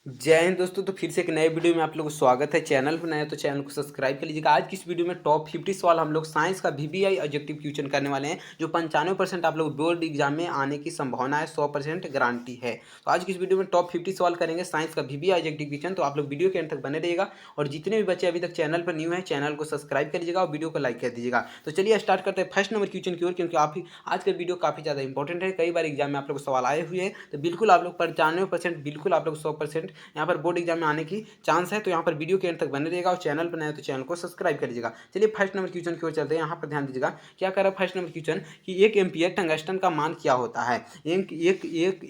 जय हिंद दोस्तों। तो फिर से एक नए वीडियो में आप लोगों को स्वागत है। चैनल पर नए तो चैनल को सब्सक्राइब कर लीजिएगा। आज की इस वीडियो में टॉप 50 सवाल हम लोग साइंस का वीबीआई ऑब्जेक्टिव क्वेश्चन करने वाले हैं, जो 95% आप लोग बोर्ड एग्जाम में आने की संभावना है, 100% गारंटी है। तो आज की इस वीडियो में टॉप 50 सवाल करेंगे साइंस का वीबीआई ऑब्जेक्टिव क्वेश्चन। तो आप लोग वीडियो के अंत तक बने रहिएगा और जितने भी बच्चे अभी तक चैनल पर न्यू है चैनल को सब्सक्राइब कर लीजिएगा और वीडियो को लाइक कर दीजिएगा। तो चलिए स्टार्ट करते हैं फर्स्ट नंबर क्वेश्चन की ओर, क्योंकि आप आज का वीडियो काफ़ी ज़्यादा इंपॉर्टेंट है। कई बार एग्जाम में आप लोग सवाल आए हुए हैं, तो बिल्कुल आप लोग 95% बिल्कुल आप लोग 100% यहाँ पर बोर्ड एग्जाम में आने की चांस है। तो यहाँ पर वीडियो के अंत तक बने रहेगा और चैनल पर नया तो चैनल को सब्सक्राइब कर लीजिएगा। चलिए फर्स्ट नंबर क्वेश्चन की ओर चलते हैं। यहाँ पर ध्यान दीजिएगा क्या कर रहा है फर्स्ट नंबर क्वेश्चन कि 1 एम्पियर टंगस्टन का मान क्या होता है। एक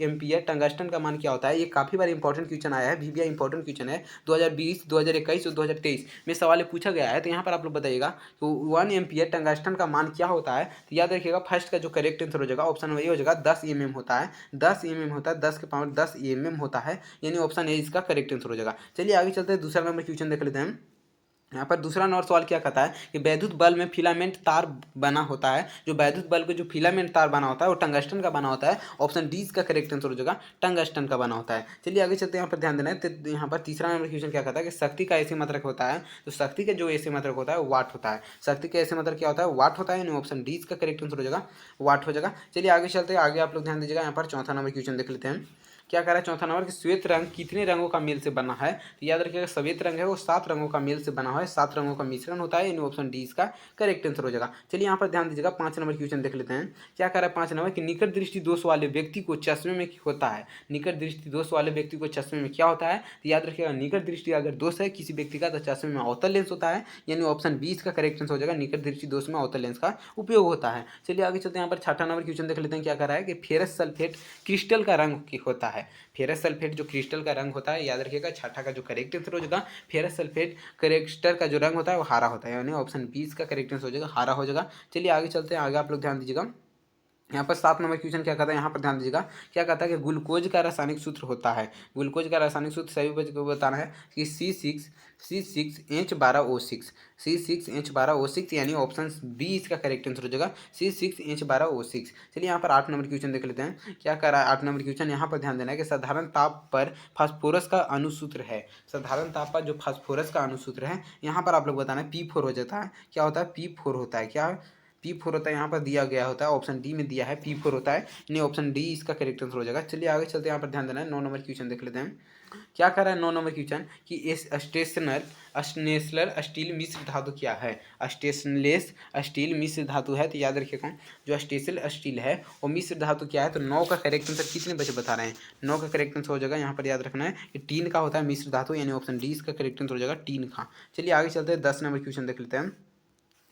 एम्पियर टंगस्टन का मान क्या होता है। ये काफ़ी बार इंपॉर्टेंट क्वेश्चन आया है, वीबीआई इंपॉर्टेंट क्वेश्चन है। 2020, 2021 और 2023 में सवाल पूछा गया है। तो यहाँ पर आप लोग बताइएगा तो 1 एम्पियर टंगस्टन का मान क्या होता है। तो याद रखिएगा फर्स्ट का जो करेक्ट आंसर हो जाएगा ऑप्शन वही हो जाएगा 10 mm होता है। 10 mm होता है, 10 के पावर 10 mm होता है, यानी ऑप्शन ए इसका करेक्ट आंसर हो जाएगा। चलिए आगे चलते हैं, दूसरा नंबर क्वेश्चन देख लेते हैं। यहाँ पर दूसरा नंबर सवाल क्या कहता है कि वैद्युत बल्ब में फिलामेंट तार बना होता है। जो वैद्युत बल्ब का जो फिलामेंट तार बना होता है वो टंगस्टन का बना होता है। ऑप्शन डी इसका करेक्ट आंसर हो जाएगा, टंगस्टन का बना होता है। चलिए आगे चलते हैं, यहाँ पर ध्यान देना है। तो यहाँ पर तीसरा नंबर क्वेश्चन क्या कहता है कि शक्ति का ऐसे मात्रक होता है। तो शक्ति का जो ऐसे मात्रक होता है वो वाट होता है। शक्ति का ऐसे मात्रक क्या होता है, वाट होता है, यानी ऑप्शन डी इसका करेक्ट आंसर हो जाएगा, वाट हो जाएगा। चलिए आगे चलते हैं, आगे आप लोग ध्यान दीजिएगा। यहाँ पर चौथा नंबर क्वेश्चन देख लेते हैं। क्या कह रहा है चौथा नंबर कि श्वेत रंग कितने रंगों का मेल से बना है। तो याद रखिएगा श्वेत रंग है वो 7 रंगों का मेल से बना हुआ है, 7 रंगों का मिश्रण होता है, यानी ऑप्शन डी इसका करेक्ट आंसर हो जाएगा। चलिए यहाँ पर ध्यान दीजिएगा, 5 नंबर क्वेश्चन देख लेते हैं। क्या कह रहा है 5 नंबर कि निकट दृष्टि दोष वाले व्यक्ति को चश्मे में होता है। निकट दृष्टि दोष वाले व्यक्ति को चश्मे में क्या होता है। तो याद रखिएगा निकट दृष्टि अगर दोष है किसी व्यक्ति का तो चश्मे में अवतल लेंस होता है, यानी ऑप्शन बी इसका करेक्ट आंसर हो जाएगा, निकट दृष्टि दोष में अवतल लेंस का उपयोग होता है। चलिए आगे चलते हैं, यहाँ पर छठा नंबर क्वेश्चन देख लेते हैं। क्या कह रहा है कि फेरस सल्फेट क्रिस्टल का रंग होता है। फेरस सल्फेट जो क्रिस्टल का रंग होता है, याद रखिएगा छठा का जो करेक्ट आंसर हो जाएगा, फेरस सल्फेट क्रिस्टल का जो रंग होता है वो हरा होता है, यानी ऑप्शन बी इसका करेक्ट आंसर हो जाएगा, हरा हो जाएगा। चलिए आगे चलते हैं, आगे आप लोग ध्यान दीजिएगा। यहाँ पर 7 नंबर क्वेश्चन क्या कहता है, यहाँ पर ध्यान दीजिएगा। क्या कहता है कि ग्लूकोज का रासायनिक सूत्र होता है। ग्लूकोज का रासायनिक सूत्र सभी बच्चों को बताना है कि C6H12O6, C6H12O6, यानी ऑप्शन बी इसका करेक्ट आंसर हो जाएगा, C6H12O6। चलिए यहाँ पर 8 नंबर क्वेश्चन देख लेते हैं। क्या कह रहा है 8 नंबर क्वेश्चन, यहाँ पर ध्यान देना है कि साधारण ताप पर फास्फोरस का अनुसूत्र है। साधारण ताप पर जो फास्फोरस का अनुसूत्र है, यहाँ पर आप लोग बताना है P4 हो जाता है। क्या होता है, P4 होता है। क्या P4 होता है, यहाँ पर दिया गया होता है, ऑप्शन डी में दिया है P4 होता है, यानी ऑप्शन डी इसका करेक्ट आंसर हो जाएगा। चलिए आगे चलते हैं, यहाँ पर ध्यान देना है। 9 नंबर क्वेश्चन देख लेते हैं। क्या कर रहा है 9 नंबर क्वेश्चन कि इस स्टेशनर स्टील मिश्र धातु क्या है। स्टेशनलेस स्टील मिश्र धातु है। तो याद रखिएगा जो स्टेशनल स्टील है वो मिश्र धातु क्या है। तो 9 का करेक्ट आंसर कितने बच्चे बता रहे हैं, 9 का करेक्ट आंसर हो जाएगा। यहाँ पर याद रखना है कि टीन का होता है मिश्र धातु, यानी ऑप्शन डी इसका करेक्ट आंसर हो जाएगा, टीन का। चलिए आगे चलते हैं, 10 नंबर क्वेश्चन देख लेते हैं।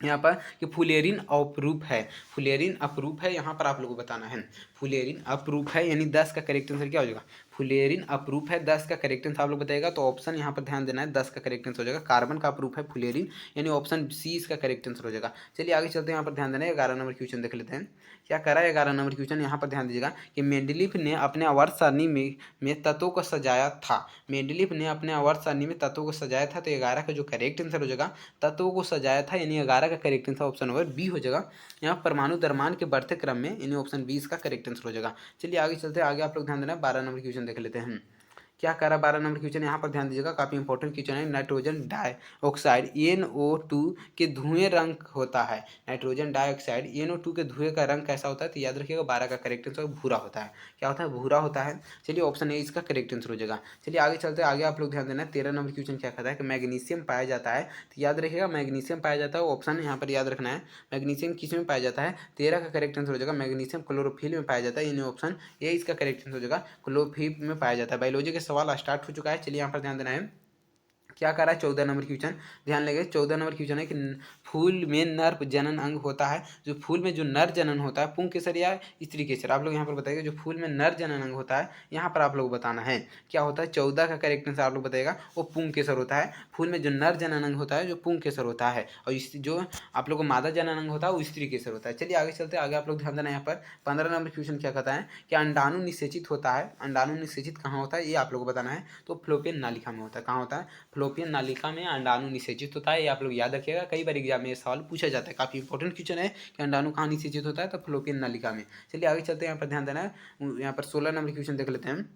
यहाँ पर कि फुलेरिन अप्रूफ है। फुलेरिन अप्रूफ है, यहाँ पर आप लोगों को बताना है फुलेरिन अप्रूफ है, यानी 10 का करेक्ट आंसर क्या हो जाएगा, फुलेरिन अप्रूफ है, 10 का करेक्ट आंसर आप लोग बताएगा। तो ऑप्शन यहाँ पर ध्यान देना है, 10 का करेक्ट आंसर हो जाएगा, कार्बन का अप्रूफ है फुलेरिन, यानी ऑप्शन सी इसका करेक्ट आंसर हो जाएगा। चलिए आगे चलते हैं, यहाँ पर ध्यान देना है। 11 नंबर क्वेश्चन देख लेते हैं। क्या करा है 11 नंबर क्वेश्चन, यहाँ पर ध्यान दीजिएगा कि मेंडलीफ ने अपने आवर्त सारणी में तत्वों को सजाया था। मेंडलीफ ने अपने आवर्त सारणी में तत्वों को सजाया था। तो 11 का जो करेक्ट आंसर हो जाएगा, तत्वों को सजाया था, यानी 11 का correct answer option number B हो जाएगा। यहाँ परमाणु द्रव्यमान के बढ़ते क्रम में, यानी ऑप्शन बी इसका करेक्ट आंसर हो जाएगा। चलिए आगे चलते हैं, आगे आप लोग ध्यान देना। 12 नंबर क्वेश्चन देख लेते हैं। क्या कह रहा है 12 नंबर क्वेश्चन, यहाँ पर ध्यान दीजिएगा, काफी इंपॉर्टेंट क्वेश्चन है। नाइट्रोजन डाइऑक्साइड NO2 के धुएं रंग होता है। नाइट्रोजन डाइऑक्साइड NO2 के धुएं का रंग कैसा होता है। तो याद रखिएगा 12 का करेक्ट आंसर भूरा होता है। क्या होता है, भूरा होता है। चलिए ऑप्शन ए इसका करेक्ट आंसर हो जाएगा। चलिए आगे चलते हैं, आगे आप लोग ध्यान देना। 13 नंबर क्वेश्चन क्या कहता है कि मैग्नीशियम पाया जाता है। तो याद रखिएगा मैग्नीशियम पाया जाता है, ऑप्शन यहाँ पर याद रखना है, मैग्नीशियम किस में पाया जाता है। 13 का करेक्ट आंसर हो जाएगा, मैग्नीशियम क्लोरोफिल में पाया जाता है, यानी ऑप्शन ए इसका करेक्ट आंसर हो जाएगा, क्लोरोफिल में पाया जाता है। बायोलॉजी के सवाल स्टार्ट हो चुका है। चलिए यहाँ पर ध्यान देना है। क्या कर रहा है 14 नंबर क्वेश्चन, ध्यान लगे। 14 नंबर क्वेश्चन है कि फूल में नर जनन अंग होता है। जो फूल में जो नर जनन होता है, पुंग केसर या स्त्री केसर, आप लोग यहाँ पर बताइएगा। जो फूल में नर जनन अंग होता है, यहाँ पर आप लोग बताना है क्या होता है। 14 का करेक्ट आंसर आप लोग बताइएगा, वो पुंग केसर होता है। फूल में जो नर जनन अंग होता है जो पुंग केसर होता है, और जो आप लोग को मादा जनन अंग होता है वो स्त्री केसर होता है। चलिए आगे चलते हैं, आगे आप लोग ध्यान देना। यहाँ पर 15 नंबर क्वेश्चन क्या कहता है कि अंडाणु निषेचित होता है। अंडाणु निषेचित कहाँ होता है, ये आप लोग को बताना है। तो फ्लोपियन नालिका में होता है। कहाँ होता है, फ्लोपियन नालिका में अंडाणु निषेचित होता है। ये आप लोग याद रखिएगा, कई बार एग्जाम में ये सवाल पूछा जाता है, काफी इंपॉर्टेंट क्वेश्चन है कि अंडाणु कहाँ निषेचित होता है। तो फ्लोपियन नालिका में। चलिए आगे चलते हैं, यहाँ पर ध्यान देना है। यहाँ पर 16 नंबर क्वेश्चन देख लेते हैं।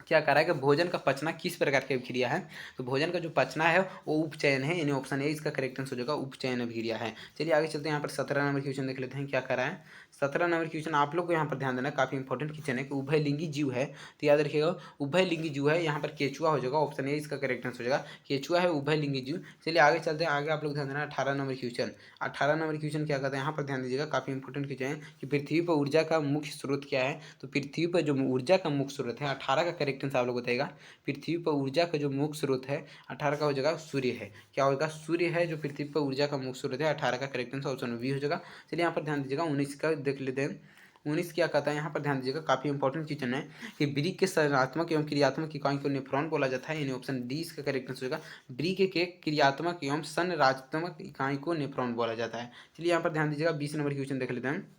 क्या कह रहा है कि भोजन का पचना किस प्रकार की अभिक्रिया है। तो भोजन का जो पचना है वो उपचयन है, यानी ऑप्शन ए इसका करेक्ट आंसर हो जाएगा, उपचयन अभिक्रिया है। चलिए आगे चलते हैं, यहाँ पर 17 नंबर क्वेश्चन देख लेते हैं क्या कह रहा है। 17 नंबर क्वेश्चन आप लोग को यहाँ पर ध्यान देना, काफी इंपॉर्टेंट क्वेश्चन है कि उभयलिंगी जीव है, तो याद रखिएगा उभयलिंगी जीव है, यहाँ पर केचुआ हो जाएगा, ऑप्शन ए इसका करेक्ट आंसर हो जाएगा, केचुआ है उभयलिंगी जीव। चलिए आगे चलते हैं, आगे आप लोग ध्यान देना 18 नंबर क्वेश्चन। 18 नंबर क्वेश्चन क्या कहता है, यहाँ पर ध्यान दीजिएगा, काफी इंपॉर्टेंट क्वेश्चन है कि पृथ्वी पर ऊर्जा का मुख्य स्रोत क्या है। तो पृथ्वी पर जो ऊर्जा का मुख्य स्रोत है, 18 का करेक्ट आंसर आप लोग बताएगा। पृथ्वी पर ऊर्जा का जो मुख्य स्रोत है 18 का हो जाएगा सूर्य है। क्या होगा, सूर्य है जो पृथ्वी पर ऊर्जा का मुख्य स्रोत है। 18 का करेक्ट आंसर ऑप्शन बी हो जाएगा। चलिए यहाँ पर ध्यान दीजिएगा, 19 का देख लेते हैं। 19 क्या कहता है, यहाँ पर ध्यान दीजिएगा, काफी इंपॉर्टेंट क्वेश्चन है कि ब्री के सकारात्मक एवं क्रियात्मक इकाई को नेफ्रॉन बोला जाता है, यानी ऑप्शन डी इसका करेक्ट आंसर होगा। ब्री के क्रियात्मक एवं संरचनात्मक इकाई को नेफ्रॉन बोला जाता है। चलिए यहाँ पर ध्यान दीजिएगा, 20 नंबर क्वेश्चन देख लेते हैं।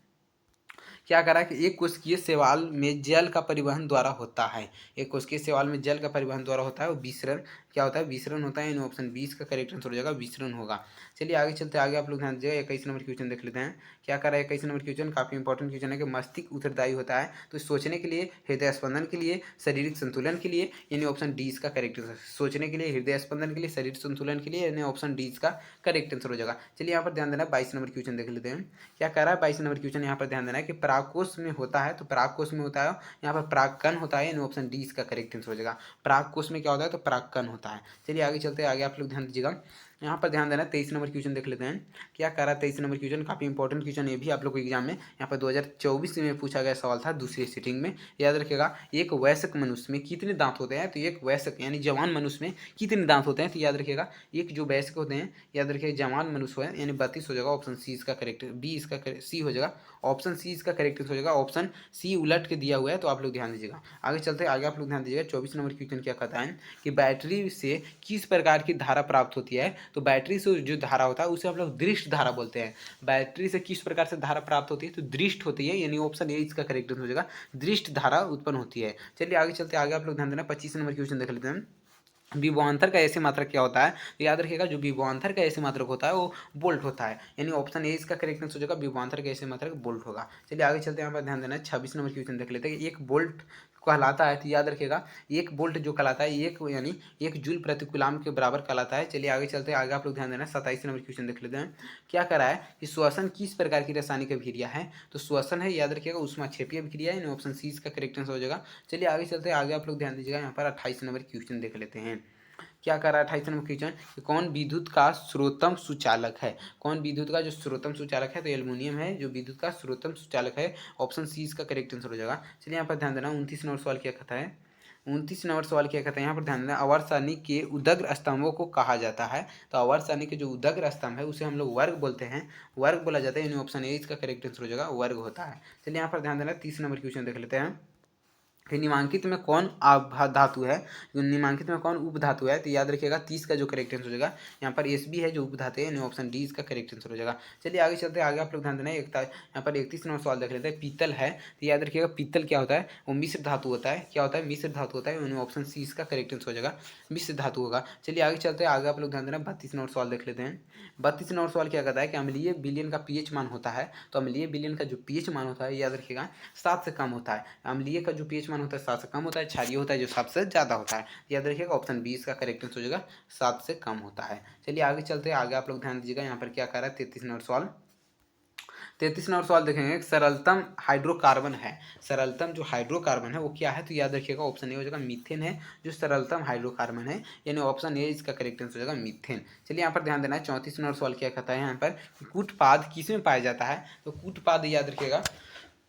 क्या करा कि एक कोशिकीय शैवाल में जल का परिवहन द्वारा होता है। एक कोशिकीय शैवाल में जल का परिवहन द्वारा होता है, वो विसरण क्या होता है, विसरण होता है, यानी ऑप्शन 20 का करेक्ट आंसर हो जाएगा, विसरण होगा। चलिए आगे चलते, आगे आप लोग ध्यान दीजिएगा, 21 नंबर क्वेश्चन देख लेते हैं। क्या करा है 21 नंबर क्वेश्चन, काफी इंपॉर्टेंट क्वेश्चन है कि मस्तिष्क उत्तरदायी होता है तो सोचने के लिए, हृदय स्पंदन के लिए, शारीरिक संतुलन के लिए, यानी ऑप्शन डी इसका करेक्ट आंसर। सोचने के लिए, हृदय स्पंदन के लिए, शरीर संतुलन के लिए, यानी ऑप्शन डी इसका करेक्ट आंसर हो जाएगा। चलिए यहाँ पर ध्यान देना, 22 नंबर क्वेश्चन देख लेते हैं। क्या कह रहा है 22 नंबर क्वेश्चन, यहाँ पर ध्यान देना है कि परागकोश में होता है, तो परागकोश में होता है, यहाँ पर परागकण होता है, यानी ऑप्शन डी इसका करेक्ट आंसर हो जाएगा। परागकोश में क्या होता है, तो परागकण होता है। चलिए आगे चलते हैं, आगे आप लोग ध्यान दीजिएगा, यहाँ पर ध्यान देना, 23 नंबर क्वेश्चन देख लेते हैं। क्या कह रहा है 23 नंबर क्वेश्चन, काफी इंपॉर्टेंट क्वेश्चन, ये भी आप लोग को एग्जाम में यहाँ पर 2024 में पूछा गया सवाल था, दूसरी सीटिंग में। याद रखिएगा, एक वयस्क मनुष्य में कितने दांत होते हैं, तो एक वयस्क यानी जवान मनुष्य में कितने दांत होते हैं, तो याद रखिएगा एक जो वयस्क होते हैं, याद रखिएगा जवान मनुष्य है, यानी 32 हो जाएगा, ऑप्शन सी इसका करेक्ट, बी इसका सी हो जाएगा, ऑप्शन सी इसका करेक्ट हो जाएगा। ऑप्शन सी उलट के दिया हुआ है, तो आप लोग ध्यान दीजिएगा। आगे चलते हैं, आगे आप लोग ध्यान दीजिएगा, 24 नंबर क्वेश्चन क्या कहता है कि बैटरी से किस प्रकार की धारा प्राप्त होती है। तो बैटरी से जो धारा होता है उसे हम लोग दृष्ट धारा बोलते हैं। बैटरी से किस प्रकार से धारा प्राप्त होती है, तो दृष्ट होती है, यानी ऑप्शन ए इसका करेक्ट हो जाएगा, दृष्ट धारा उत्पन्न होती है। चलिए आगे चलते, आगे आप लोग ध्यान देना, 25 नंबर क्वेश्चन देख लेते हैं। विभवांतर का ऐसे मात्रक क्या होता है, तो याद रखिएगा जो विभवांतर का ऐसे मात्रक होता है वो बोल्ट होता है, यानी ऑप्शन ए इसका करेक्ट आंसर हो जाएगा, विभवांतर का ऐसे मात्रक बोल्ट होगा। चलिए आगे चलते हैं, यहाँ पर ध्यान देना है, 26 नंबर क्वेश्चन देख लेते हैं। एक बोल्ट कहलाता है, तो याद रखिएगा एक बोल्ट जो कहलाता है, एक यानी 1 जूल प्रति कूलाम के बराबर कहलाता है। चलिए आगे चलते हैं, आगे आप लोग ध्यान देना, 27 नंबर क्वेश्चन देख लेते हैं। क्या कह रहा है कि श्वसन किस प्रकार की रासायनिक अभिक्रिया है, तो श्वसन है, याद रखिएगा ऊष्माक्षेपीय अभिक्रिया है, यानी ऑप्शन सी इसका करेक्ट आंसर हो जाएगा। चलिए आगे चलते हैं, आगे आप लोग ध्यान दीजिएगा, यहाँ पर 28 नंबर क्वेश्चन देख लेते हैं। क्या कर रहा है 28 नंबर क्वेश्चन कि कौन विद्युत का स्रोतम सुचालक है। कौन विद्युत का जो स्रोतम सुचालक है, तो एल्युमिनियम है जो विद्युत का स्रोतम सुचालक है, ऑप्शन सी इसका करेक्ट आंसर हो जाएगा। चलिए यहाँ पर ध्यान देना, 29 नंबर सवाल क्या कहता है। 29 नंबर सवाल क्या कहता है, यहाँ पर ध्यान देना, अवर्सानी के उदग्र स्तंभों को कहा जाता है। तो अवर्सानी के जो उदग्र स्तंभ है उसे हम लोग वर्ग बोलते हैं, वर्ग बोला जाता है, यानी ऑप्शन ए इसका करेक्ट आंसर हो जाएगा, वर्ग होता है। चलिए यहाँ पर ध्यान देना, 30 नंबर क्वेश्चन देख लेते हैं कि निम्नांकित में कौन धातु है, निम्नांकित में कौन उपधातु है, तो याद रखिएगा 30 का जो करेक्ट आंसर हो जाएगा, यहाँ पर एस बी है जो उपधातु है, यानी ऑप्शन डी इसका करेक्ट आंसर हो जाएगा। चलिए आगे चलते हैं, आगे आप लोग ध्यान देना है, यहाँ पर 31 नंबर सवाल देख लेते हैं। पीतल है, तो याद रखिएगा पीतल क्या होता है, वो मिश्र धातु होता है। क्या होता है, मिश्र धातु होता है, यानी ऑप्शन सी इसका करेक्ट आंसर हो जाएगा, मिश्र धातु होगा। चलिए आगे चलते हैं, आगे आप लोग ध्यान देना, 32 नंबर सवाल देख लेते हैं। 32 नंबर सवाल क्या कहता है कि अम्लीय विलयन का पीएच मान होता है। तो अम्लीय विलयन का जो पीएच मान होता है, याद रखिएगा 7 से कम होता है। अम्लीय का जो पीएच मान होता है 7 से कम होता है, क्षारीय होता है जो 7 से ज़्यादा होता है। याद रखिएगा ऑप्शन बी इसका करेक्ट आंसर हो जाएगा, 7 से कम होता है। चलिए आगे चलते हैं, आगे आप लोग ध्यान दीजिएगा, यहाँ पर क्या कह रहा है 33 नंबर सवाल। 33 नंबर सवाल देखेंगे, सरलतम हाइड्रोकार्बन है। सरलतम जो हाइड्रोकार्बन है वो क्या है, तो याद रखिएगा ऑप्शन ए हो जाएगा मीथेन है, जो सरलतम हाइड्रोकार्बन है, यानी ऑप्शन ए इसका करेक्ट आंसर हो जाएगा मीथेन। चलिए यहाँ पर ध्यान देना है, 34 नंबर सवाल क्या कहता है यहाँ पर, कूटपाद किस में पाया जाता है। तो कूटपाद याद रखिएगा,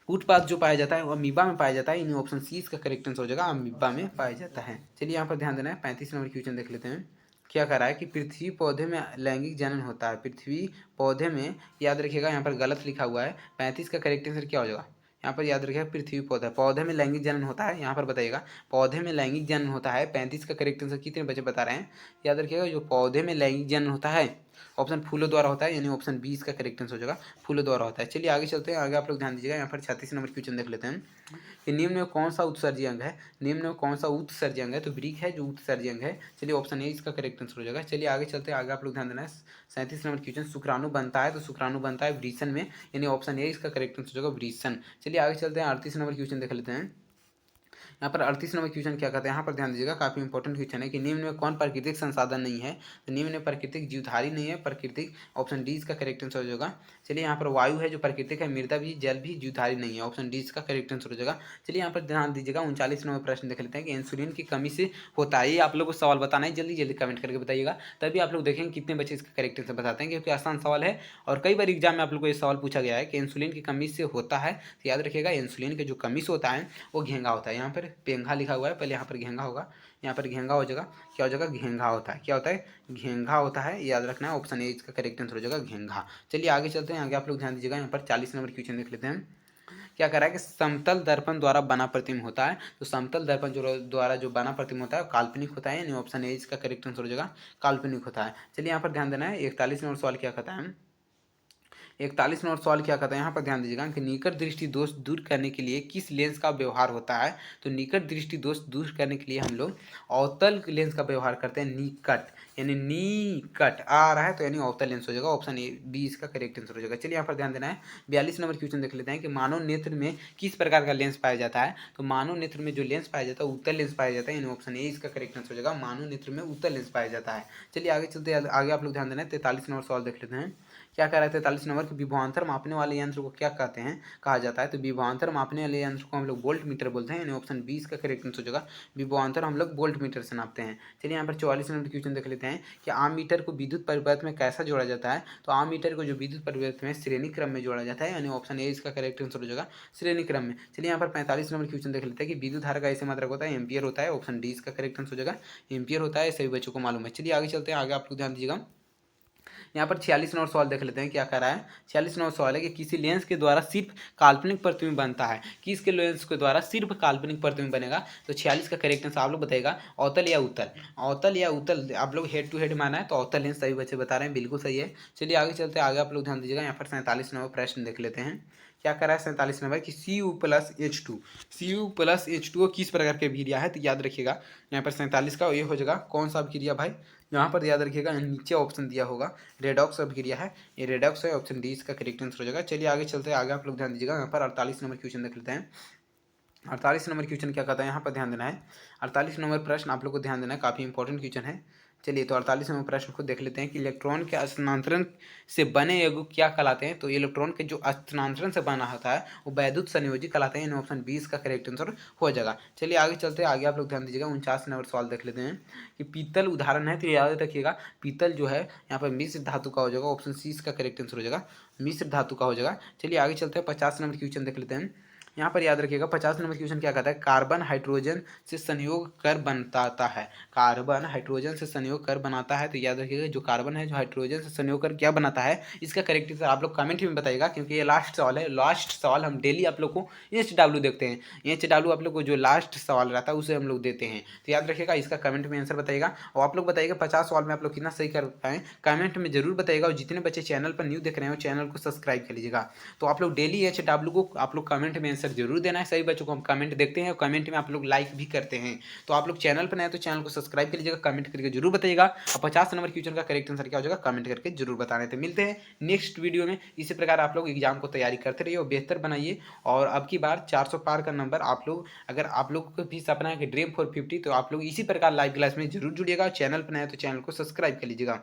कूटपाद जो पाया जाता है वो अमीबा में पाया जाता है, यानी ऑप्शन सी इसका करेक्ट आंसर हो जाएगा, अमीबा में पाया जाता है। चलिए यहाँ पर ध्यान देना है, 35 नंबर क्वेश्चन देख लेते हैं। क्या कह रहा है कि पृथ्वी पौधे में लैंगिक जनन होता है। पृथ्वी पौधे में, याद रखिएगा यहाँ पर गलत लिखा हुआ है, 35 का करेक्ट आंसर क्या हो जाएगा, यहाँ पर याद रखिएगा पृथ्वी पौधा, पौधे में लैंगिक जनन होता है, यहाँ पर बताइएगा पौधे में लैंगिक जनन होता है। 35 का करेक्ट आंसर कितने बच्चे बता रहे हैं, याद रखिएगा जो पौधे में लैंगिक जनन होता है ऑप्शन फूलों द्वारा होता है, यानी ऑप्शन बी इसका करेक्ट आंसर हो जाएगा, फूलों द्वारा होता है। चलिए आगे चलते हैं, आगे आप लोग ध्यान दीजिएगा, यहाँ पर 36 नंबर क्वेश्चन देख लेते हैं कि निम्न में कौन सा उत्सर्जी अंग है। निम्न में कौन सा उत्सर्जी अंग है, तो वृक्क है जो उत्सर्जी अंग है। चलिए ऑप्शन ए इसका करेक्ट आंसर हो जाएगा। चलिए आगे चलते हैं, आगे आप लोग ध्यान देना है, 37 नंबर क्वेश्चन, शुक्राणु बनता है, तो शुक्राणु बनता है वृषण में, यानी ऑप्शन ए इसका करेक्ट आंसर हो जाएगा वृषण। चलिए आगे चलते हैं, 38 नंबर क्वेश्चन देख लेते हैं यहाँ पर 38 नंबर क्वेश्चन क्या कहते हैं, यहाँ पर ध्यान दीजिएगा, काफी इंपॉर्टेंट क्वेश्चन है कि निम्न में कौन प्राकृतिक संसाधन नहीं है। तो निम्न में प्राकृतिक जीवधारी नहीं है, प्राकृतिक, ऑप्शन डी इसका करेक्ट आंसर हो जाएगा। चलिए यहाँ पर वायु है जो प्राकृतिक है, मृदा भी, जल भी जीवधारी नहीं है, ऑप्शन डी इसका करेक्ट आंसर हो जाएगा। चलिए यहाँ पर ध्यान दीजिएगा, 39 नंबर प्रश्न देख लेते हैं कि इंसुलिन की कमी से होता है। ये आप लोग को सवाल बताना है, जल्दी जल्दी कमेंट करके बताइएगा, तभी आप लोग देखेंगे कितने बच्चे इसका करेक्ट आंसर बताते हैं, क्योंकि आसान सवाल है और कई बार एग्जाम में आप लोग को ये सवाल पूछा गया है कि इंसुलिन की कमी से होता है। तो याद रखिएगा, इंसुलिन के जो कमी से होता है वो घेंगा होता है। यहाँ पर पेंगा लिखा हुआ है, पहले यहाँ पर घेंगा होगा, यहाँ पर घेंगा हो जाएगा, क्या हो जाएगा, घेंगा होता है, क्या होता है, घेंगा होता है, याद रखना है, ऑप्शन ए इसका करेक्ट आंसर हो जाएगा, घेंगा। चलिए आगे चलते हैं, आगे आप लोग ध्यान दीजिएगा, यहाँ पर 40 नंबर क्वेश्चन देख लेते हैं। क्या कह रहा है कि समतल दर्पण द्वारा बना प्रतिबिंब होता है। तो समतल दर्पण जो द्वारा जो बना प्रतिबिंब होता है काल्पनिक होता है, यानी ऑप्शन ए इसका करेक्ट आंसर हो जाएगा, काल्पनिक होता है। चलिए यहाँ पर ध्यान देना है, 41 नंबर सवाल क्या कहता है, 41 नंबर सवाल क्या कहता है, यहाँ पर ध्यान दीजिएगा कि निकट दृष्टि दोष दूर करने के लिए किस लेंस का व्यवहार होता है। तो निकट दृष्टि दोष दूर करने के लिए हम लोग अवतल लेंस का व्यवहार करते हैं, निकट, यानी निकट आ रहा है तो यानी अवतल लेंस हो जाएगा, ऑप्शन ए बी इसका करेक्ट आंसर हो जाएगा। चलिए यहाँ पर ध्यान देना है, 42 नंबर क्वेश्चन देख लेते हैं कि मानव नेत्र में किस प्रकार का लेंस पाया जाता है। तो मानव नेत्र में जो लेंस पाया जाता है उत्तल लेंस पाया जाता है, यानी ऑप्शन ए इसका करेक्ट आंसर हो जाएगा, मानव नेत्र में उत्तल लेंस पाया जाता है। चलिए आगे चलते, आगे आप लोग ध्यान देना है, 43 नंबर सवाल देख लेते हैं। क्या कह रहा है 43 नंबर, कि विभवांतर मापने वाले यंत्र को क्या कहते हैं, कहा जाता है। तो विभवांतर मापने वाले यंत्र को हम लोग वोल्ट मीटर बोलते हैं, यानी ऑप्शन बी इसका करेक्ट आंसर हो जाएगा, विभवांतर हम लोग वोल्ट मीटर से नापते हैं। चलिए यहाँ पर 44 नंबर क्वेश्चन देख लेते हैं कि आम मीटर को विद्युत परिपथ में कैसा जोड़ा जाता है। तो आम मीटर को जो विद्युत परिपथ में श्रेणी क्रम में जोड़ा जाता है, यानी ऑप्शन ए इसका करेक्ट आंसर हो जाएगा, श्रेणी क्रम में। चलिए यहाँ पर 45 नंबर क्वेश्चन देख लेते हैं कि विद्युत धारा का ऐसे मात्रक होता है, एम्पियर होता है, ऑप्शन डी इसका करेक्ट आंसर हो जाएगा, एम्पियर होता है, सभी बच्चों को मालूम है। चलिए आगे चलते हैं, आगे आप लोग ध्यान दीजिएगा, यहाँ पर 46 नंबर सवाल देख लेते हैं, क्या कह रहा है, 46 नंबर सवाल है कि किसी लेंस के द्वारा सिर्फ काल्पनिक प्रतिबिंब बनता है, किसके लेंस के द्वारा सिर्फ काल्पनिक प्रतिबिंब बनेगा। तो 46 का करेक्ट आंसर आप लोग बताएगा, अवतल या उत्तल, अवतल या उत्तल, आप लोग हेड टू हेड माना है तो अवतल लेंस, सभी बच्चे बता रहे हैं, बिल्कुल सही है। चलिए आगे चलते हैं, आगे आप लोग ध्यान दीजिएगा, यहाँ पर 47 नंबर प्रश्न देख लेते हैं। क्या कर रहा है 47 नंबर कि Cu+H2, Cu+H2 किस प्रकार के अभिक्रिया है। तो याद रखिएगा यहाँ पर 47 का ये हो जाएगा, कौन सा अभिक्रिया भाई, यहाँ पर याद रखिएगा नीचे ऑप्शन दिया होगा, रेडॉक्स अभिक्रिया है, ये रेडॉक्स है, ऑप्शन डी इसका करेक्ट आंसर हो जाएगा। चलिए आगे चलते हैं, आगे आप लोग ध्यान दीजिएगा, यहाँ पर 48 नंबर क्वेश्चन देख लेते हैं। 48 नंबर क्वेश्चन क्या कहता है, यहाँ पर ध्यान देना है, 48 नंबर प्रश्न आप लोग को ध्यान देना है, काफ़ी इंपॉर्टेंट क्वेश्चन है। चलिए तो 48 नंबर प्रश्न को देख लेते हैं कि इलेक्ट्रॉन के स्थानांतरण से बने यौगिक क्या कहलाते हैं। तो इलेक्ट्रॉन के जो स्थानांतरण से बना होता है वो वैद्युत संयोजी कहलाते हैं, ऑप्शन 20 का करेक्ट आंसर हो जाएगा। चलिए आगे चलते हैं, आगे आप लोग ध्यान दीजिएगा, 49 नंबर सवाल देख लेते हैं कि पीतल उदाहरण है। तो याद रखिएगा पीतल जो है यहाँ पर मिश्र धातु का हो जाएगा, ऑप्शन सी इसका करेक्ट आंसर हो जाएगा, मिश्र धातु का हो जाएगा। चलिए आगे चलते हैं, 50 नंबर क्वेश्चन देख लेते हैं। यहाँ पर याद रखिएगा 50 नंबर क्वेश्चन क्या कहता है, कार्बन हाइड्रोजन से संयोग कर बनाता है, कार्बन हाइड्रोजन से संयोग कर बनाता है। तो याद रखिएगा जो कार्बन है जो हाइड्रोजन से संयोग कर क्या बनाता है, इसका करेक्ट आंसर आप लोग कमेंट में बताइएगा, क्योंकि ये लास्ट सवाल है, लास्ट सवाल हम डेली आप लोग को HW देखते हैं, HW आप लोग को जो लास्ट सवाल रहता है उसे हम लोग देते हैं। तो याद रखिएगा इसका कमेंट में आंसर बताइएगा, और आप लोग बताइएगा 50 सवाल में आप लोग कितना सही कर पाएँ, कमेंट में जरूर बताइएगा। और जितने बच्चे चैनल पर न्यू देख रहे हो चैनल को सब्सक्राइब कर लीजिएगा। तो आप लोग डेली HW को आप लोग कमेंट में आंसर जरूर देना है, सभी बच्चों को हम कमेंट देखते हैं और कमेंट में आप लोग लाइक भी करते हैं। तो आप लोग चैनल पर नए तो चैनल को सब्सक्राइब कर लीजिएगा, कमेंट करके जरूर बताइएगा, और 50 नंबर क्वेश्चन का करेक्ट आंसर क्या हो जाएगा कमेंट करके जरूर बताने। तो मिलते हैं नेक्स्ट वीडियो में। इसी प्रकार आप लोग एग्जाम को तैयारी करते रहिए और बेहतर बनाइए, और अब की बार 400 पार का नंबर आप लोग, अगर आप लोग को भी सपना है कि ड्रीम 450, तो आप लोग इसी प्रकार लाइव क्लास में जरूर जुड़िएगा। चैनल पर नए तो चैनल को सब्सक्राइब कर लीजिएगा।